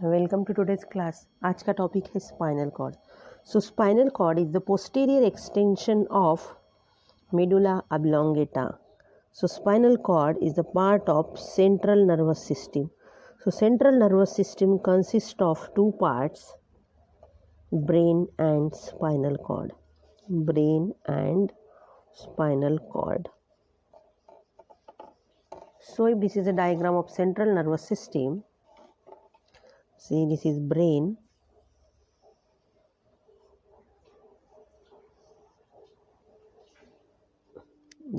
Welcome to today's class. आज का topic है spinal cord. So spinal cord is the posterior extension of medulla oblongata. So spinal cord is the part of central nervous system. So central nervous system consists of two parts, brain and spinal cord. Brain and spinal cord. So if this is a diagram of central nervous system, see this is brain.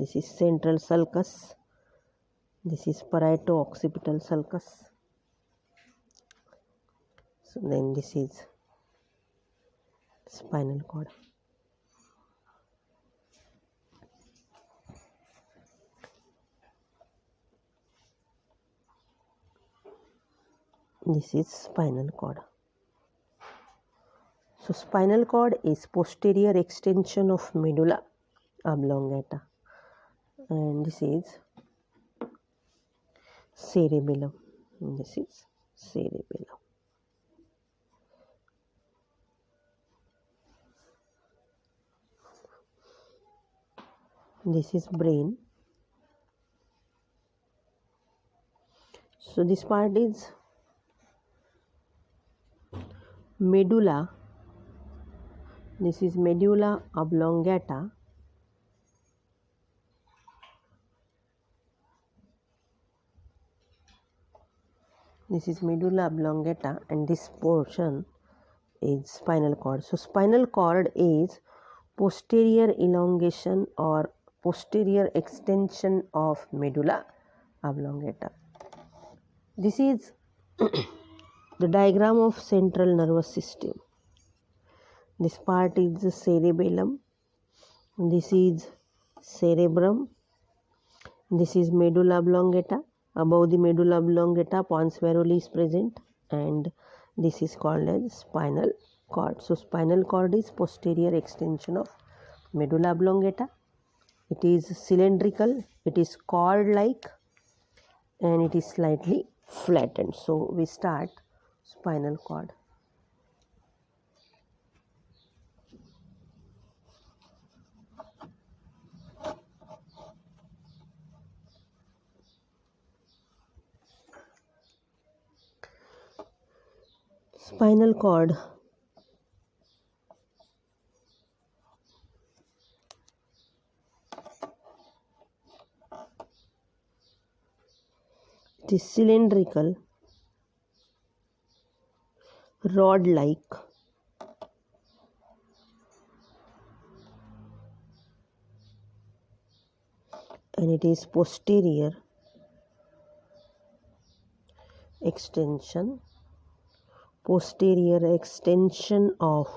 This is central sulcus. This is parieto-occipital sulcus. So then this is spinal cord. This is spinal cord. So spinal cord is posterior extension of medulla oblongata, and this is cerebellum. This is cerebellum. This is brain. So this part is medulla. This is medulla oblongata. This is medulla oblongata, and this portion is spinal cord. So spinal cord is posterior elongation or posterior extension of medulla oblongata. This is the diagram of central nervous system. This part is the cerebellum. This is cerebrum. This is medulla oblongata. Above the medulla oblongata, pons varolii is present, and this is called as spinal cord. So spinal cord is posterior extension of medulla oblongata. It is cylindrical, it is cord-like, and it is slightly flattened. So we start spinal cord. Spinal cord it is cylindrical, rod-like, and it is posterior extension of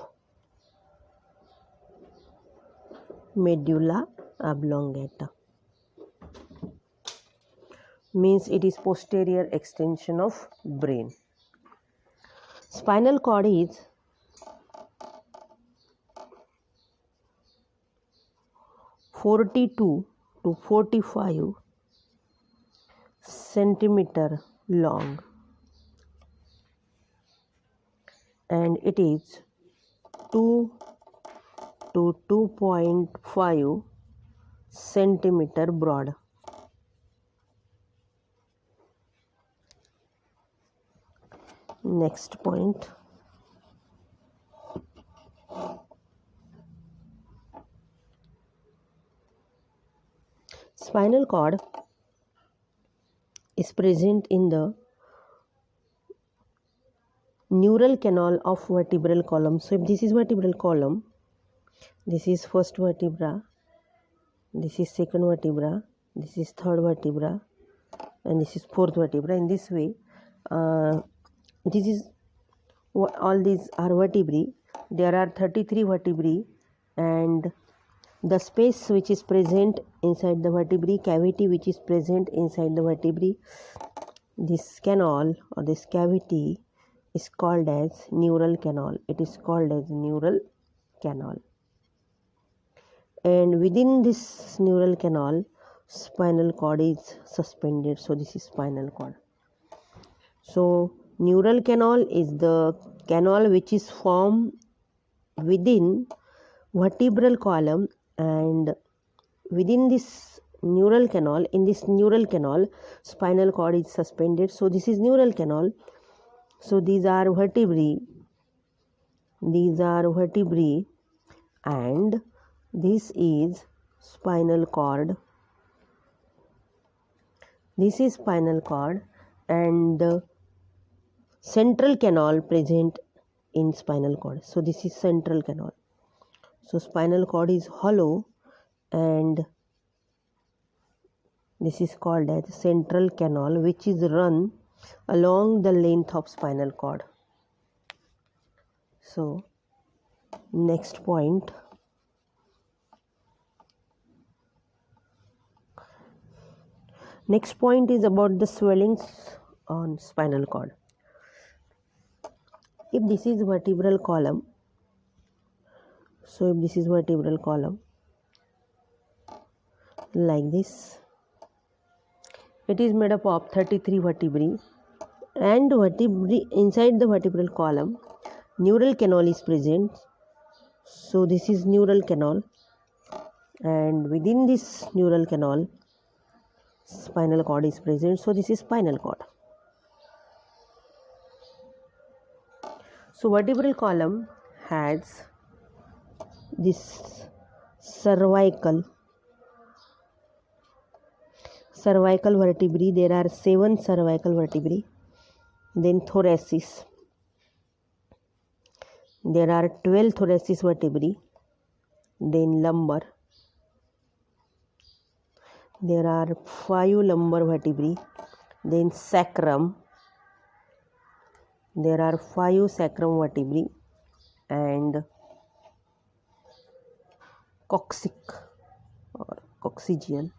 medulla oblongata. Means it is posterior extension of brain. Spinal cord is (42 to 45 centimeter long, and it is 2 to 2.5 centimeter broad. Next point. Spinal cord is present in the neural canal of vertebral column. So if this is vertebral column, this is first vertebra, this is second vertebra, this is third vertebra, and this is fourth vertebra. In this way, this is all these are vertebrae. There are 33 vertebrae, and the space which is present inside the vertebrae, cavity which is present inside the vertebrae, this canal or this cavity is called as neural canal. It is called as neural canal. And within this neural canal, spinal cord is suspended. So this is spinal cord. So Neural canal is the canal which is formed within vertebral column, and within this neural canal, in this neural canal, spinal cord is suspended. So this is neural canal. So these are vertebrae, and this is spinal cord. This is spinal cord, and the central canal present in spinal cord. So this is central canal. So spinal cord is hollow, and this is called as central canal, which is run along the length of spinal cord. So next point. Next point is about the swellings on spinal cord. If this is vertebral column, so if this is vertebral column like this, it is made up of 33 vertebrae, and inside the vertebral column, neural canal is present. So this is neural canal, and within this neural canal, spinal cord is present. So this is spinal cord. So vertebral column has this cervical vertebrae. There are 7 cervical vertebrae. Then thoracis. There are 12 thoracis vertebrae. Then lumbar. There are 5 lumbar vertebrae. Then sacrum. There are 5 sacrum vertebrae, and coccyx or coccygeal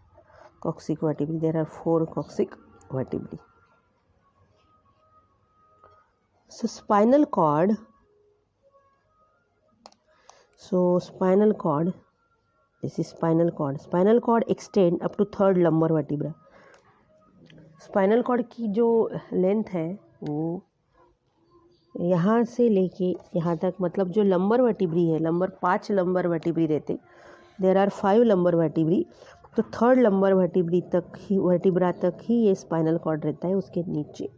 vertebrae. There are 4 coccyx vertebrae. So spinal cord. This is spinal cord. Spinal cord extend up to 3rd lumbar vertebra. Spinal cord की जो length है वो यहाँ से लेके यहाँ तक, मतलब जो लंबर वर्टिब्री है, 5 लंबर वर्टिब्री रहते, देर आर 5 लंबर वर्टिब्री, तो 3rd लंबर वर्टिब्रा तक ही ये स्पाइनल कॉर्ड रहता है, उसके नीचे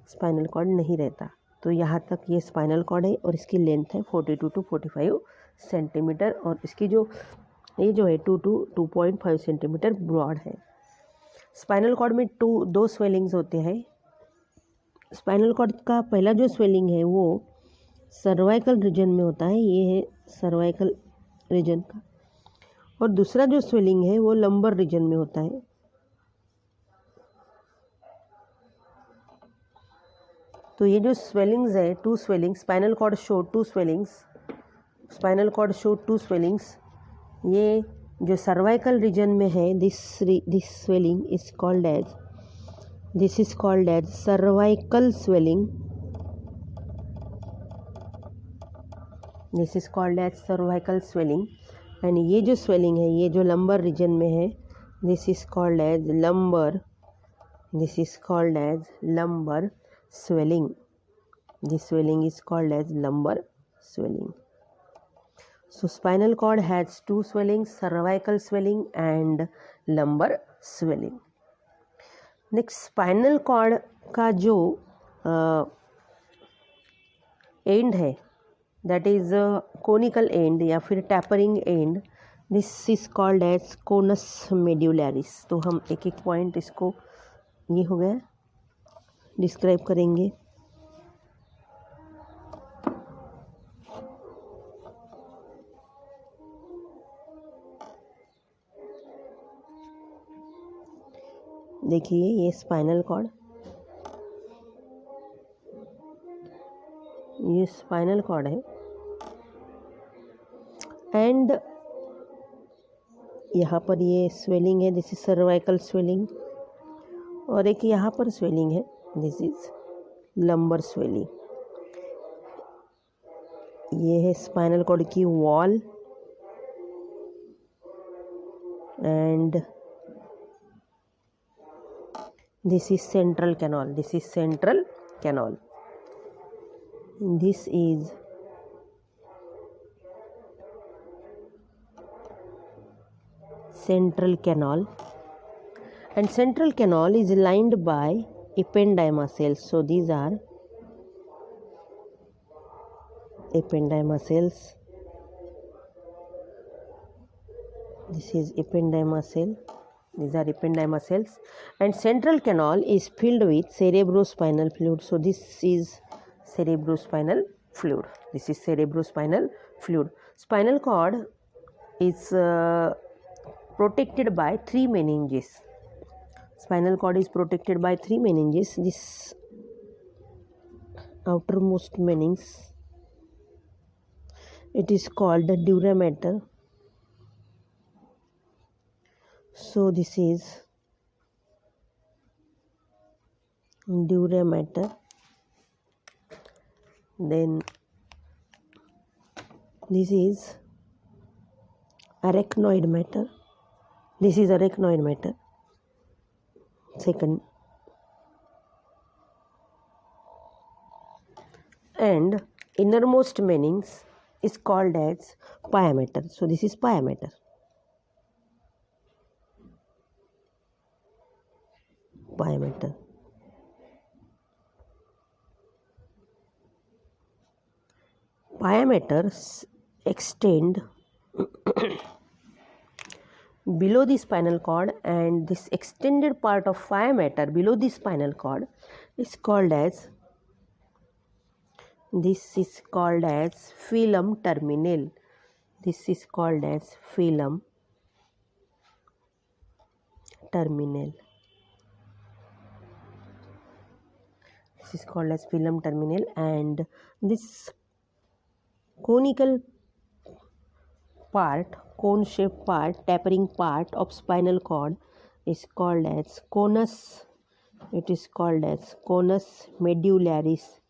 स्पाइनल कॉर्ड नहीं रहता। तो यहाँ तक ये स्पाइनल कॉर्ड है और इसकी लेंथ है 42 to 45 सेंटीमीटर, और इसकी ये जो है 2 to 2.5 सेंटीमीटर ब्रॉड है। स्पाइनल कॉर्ड में 2 स्वेलिंग्स होते हैं। स्पाइनल कॉर्ड का पहला जो स्वेलिंग है वो सर्वाइकल रीजन में होता है, ये है सर्वाइकल रीजन का, और दूसरा जो स्वेलिंग है वो लंबर रीजन में होता है। तो ये जो स्वेलिंग्स है, 2 swellings, spinal cord show 2 swellings, ये जो सर्वाइकल रीजन में है, this swelling is called as, this is called as cervical swelling, this is called as cervical swelling. And ये जो स्वेलिंग है, ये जो लंबर रीजन में है, this is called as lumbar, this is called as lumbar swelling. This swelling is called as lumbar swelling. So spinal cord has 2 swellings, cervical swelling and lumbar swelling. Next, spinal cord का जो end है, that is conical end या फिर tapering end, this is called as conus medullaris. तो हम एक एक point इसको, ये हो गया, डिस्क्राइब करेंगे। देखिए ये स्पाइनल कॉर्ड, ये स्पाइनल कॉर्ड है, एंड यहाँ पर ये स्वेलिंग है, दिस इज सर्वाइकल स्वेलिंग, और एक यहाँ पर स्वेलिंग है, दिस इज लंबर स्वेलिंग। ये है स्पाइनल कॉर्ड की wall, and this is central canal, this is central canal. This is central canal, and central canal is lined by ependyma cells. So these are ependyma cells. This is ependyma cell. These are ependyma cells, and central canal is filled with cerebrospinal fluid. So this is cerebrospinal fluid. This is cerebrospinal fluid. Spinal cord is protected by three meninges. Spinal cord is protected by three meninges. This outermost meninges, it is called the dura mater. So this is dura mater. Then this is arachnoid mater. This is arachnoid mater. Second. And innermost meninges is called as pia mater. So this is pia mater. Pia mater. Pia mater extend below the spinal cord, and this extended part of pia mater below the spinal cord is called as filum terminale. This is called as filum terminale. This is called as filum terminale, and this conical part, cone-shaped part, tapering part of spinal cord is called as conus. It is called as conus medullaris.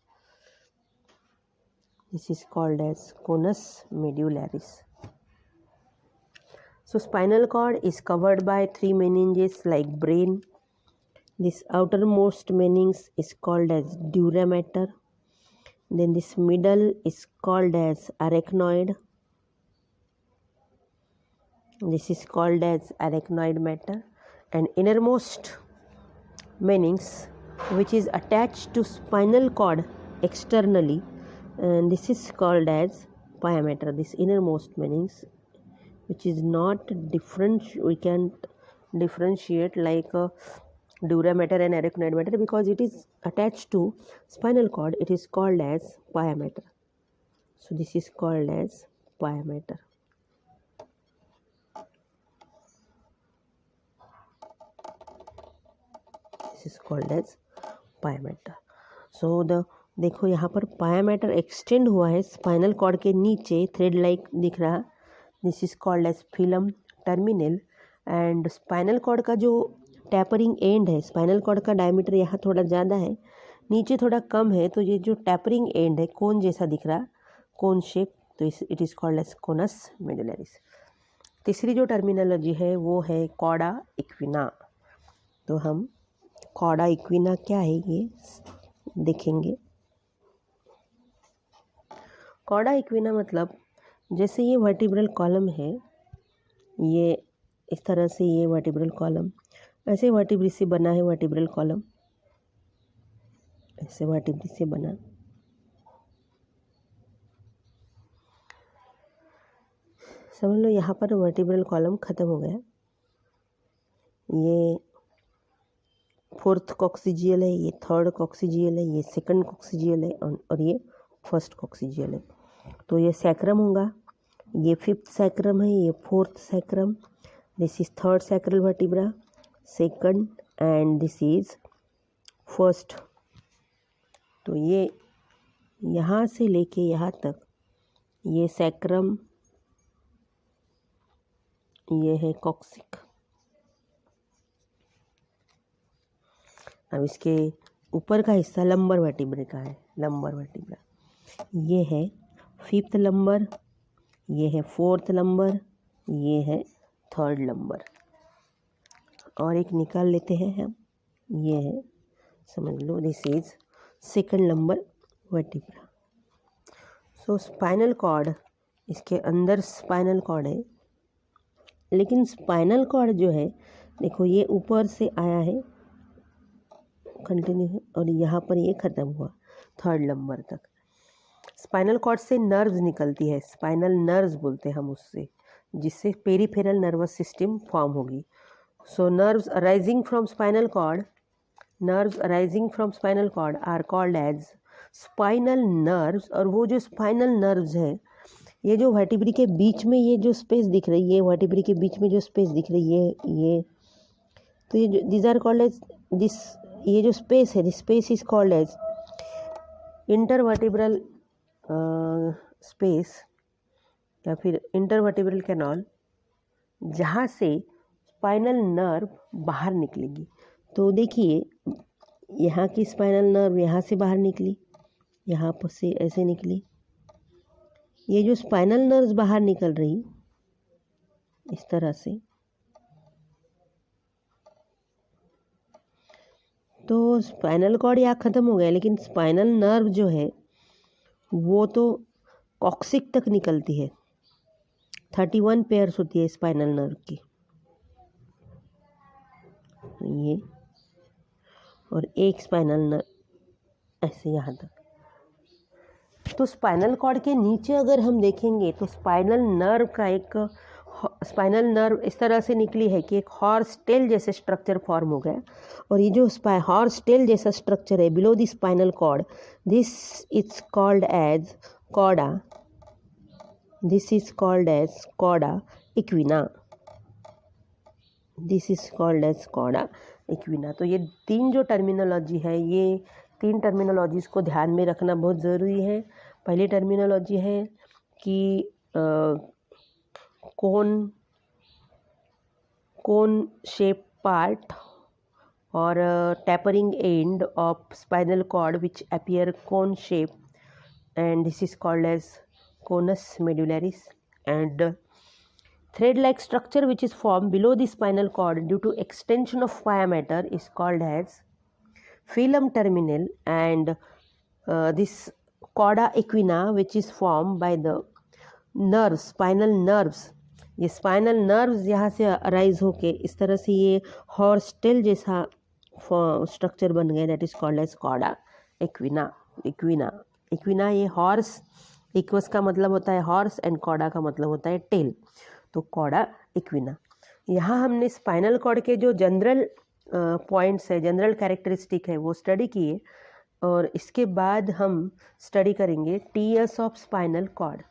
This is called as conus medullaris. So spinal cord is covered by three meninges like brain. This outermost meninges is called as dura mater. Then this middle is called as arachnoid. This is called as arachnoid mater, and innermost meninges, which is attached to spinal cord externally, and this is called as pia mater. This innermost meninges, which is not different, we can differentiate like dura mater and arachnoid mater, because it is attached to spinal cord. It is called as pia mater. So this is called as pia mater. This is called as pia mater. So देखो यहाँ पर pia mater extend हुआ है spinal cord के नीचे, thread like दिख रहा. This is called as filum terminal. And spinal cord का जो टैपरिंग एंड है, स्पाइनल कॉर्ड का डायमीटर यहाँ थोड़ा ज़्यादा है, नीचे थोड़ा कम है, तो ये जो टैपरिंग एंड है कोन जैसा दिख रहा, कोन शेप, तो it is called as conus medullaris. तीसरी जो टर्मिनोलॉजी है वो है कॉर्डा इक्विना. तो हम कॉर्डा इक्विना क्या है ये देखेंगे. कॉर्डा इक्विना मतलब जैसे ये वर्टिब्रल कॉलम है, ये इस तरह से ये वर्टिब्रल कॉलम, ऐसे वर्टिब्री से बना है वर्टिब्रल कॉलम, ऐसे वर्टिब्री से बना. समझ लो यहाँ पर वर्टिब्रल कॉलम ख़त्म हो गया. ये फोर्थ कॉक्सिजियल है, ये थर्ड कॉक्सिजियल है, ये सेकंड कॉक्सिजियल है, और ये फर्स्ट कॉक्सिजियल है. तो ये सैक्रम होगा, ये फिफ्थ सैक्रम है, ये fourth sacrum, this is third sacral vertebra, second, and this is first. तो ये यहाँ से लेके यहाँ तक ये सैक्रम, ये है कॉक्सिक. अब इसके ऊपर का हिस्सा लंबर वर्टिब्रे का है, लंबर वर्टिब्रा. ये है फिफ्थ लंबर, ये है फोर्थ लंबर, ये है थर्ड लंबर. और एक निकाल लेते हैं हम, ये है, समझ लो, this is second lumbar vertebra. So spinal cord, इसके अंदर स्पाइनल कॉर्ड है, लेकिन स्पाइनल कॉर्ड जो है देखो ये ऊपर से आया है कंटिन्यू, और यहाँ पर ये ख़त्म हुआ 3rd नंबर तक। स्पाइनल कॉर्ड से नर्व्स निकलती है, स्पाइनल नर्व्स बोलते हैं हम उससे, जिससे पेरिफेरल नर्वस सिस्टम फॉर्म होगी। So nerves arising from spinal cord, nerves arising from spinal cord are called as spinal nerves. और वो जो स्पाइनल नर्व्स है, ये जो वर्टिब्री के बीच में ये जो स्पेस दिख रही है, वर्टिब्री के बीच में जो स्पेस दिख रही है ये, तो ये these are called as this, ये जो स्पेस है, this space is called as intervertebral space या फिर इंटरवर्टिब्रल कैनाल, जहाँ से स्पाइनल नर्व बाहर निकलेगी। तो देखिए यहाँ की स्पाइनल नर्व यहाँ से बाहर निकली, यहाँ पर से ऐसे निकली, ये जो स्पाइनल नर्व्स बाहर निकल रही इस तरह से, तो स्पाइनल कॉर्ड यहाँ ख़त्म हो गया, लेकिन स्पाइनल नर्व जो है वो तो कॉक्सिक तक निकलती है। 31 पेयर्स होती है स्पाइनल नर्व की, ये, और एक स्पाइनल नर्व ऐसे यहाँ तक। तो स्पाइनल कॉर्ड के नीचे अगर हम देखेंगे तो स्पाइनल नर्व का एक, स्पाइनल नर्व इस तरह से निकली है कि एक हॉर्स टेल जैसे स्ट्रक्चर फॉर्म हो गया, और ये जो हॉर्स टेल जैसा स्ट्रक्चर है below the spinal cord, this is called as cauda, this is called as cauda equina, this is called as cauda equina. तो ये 3 जो टर्मिनोलॉजी है, ये 3 टर्मिनोलॉजीज़ को ध्यान में रखना बहुत ज़रूरी है। पहली टर्मिनोलॉजी है कि कोन शेप पार्ट और tapering end of spinal cord which appear cone shape, and this is called as conus medullaris. And thread like structure which is formed below the spinal cord due to extension of pia mater is called as filum terminal. And this cauda equina which is formed by the nerves, spinal nerves, ये spinal nerves यहाँ से arise होके इस तरह से ये horse tail जैसा structure बन गया, that is called as cauda equina. Equina equina ये हॉर्स, इक्वस का मतलब होता है हॉर्स एंड कॉर्डा का मतलब होता है टेल, तो कॉर्डा इक्विना। यहाँ हमने स्पाइनल कॉर्ड के जो जनरल पॉइंट्स है, जनरल कैरेक्टरिस्टिक है, वो स्टडी किए, और इसके बाद हम स्टडी करेंगे टीयर्स ऑफ स्पाइनल कॉर्ड।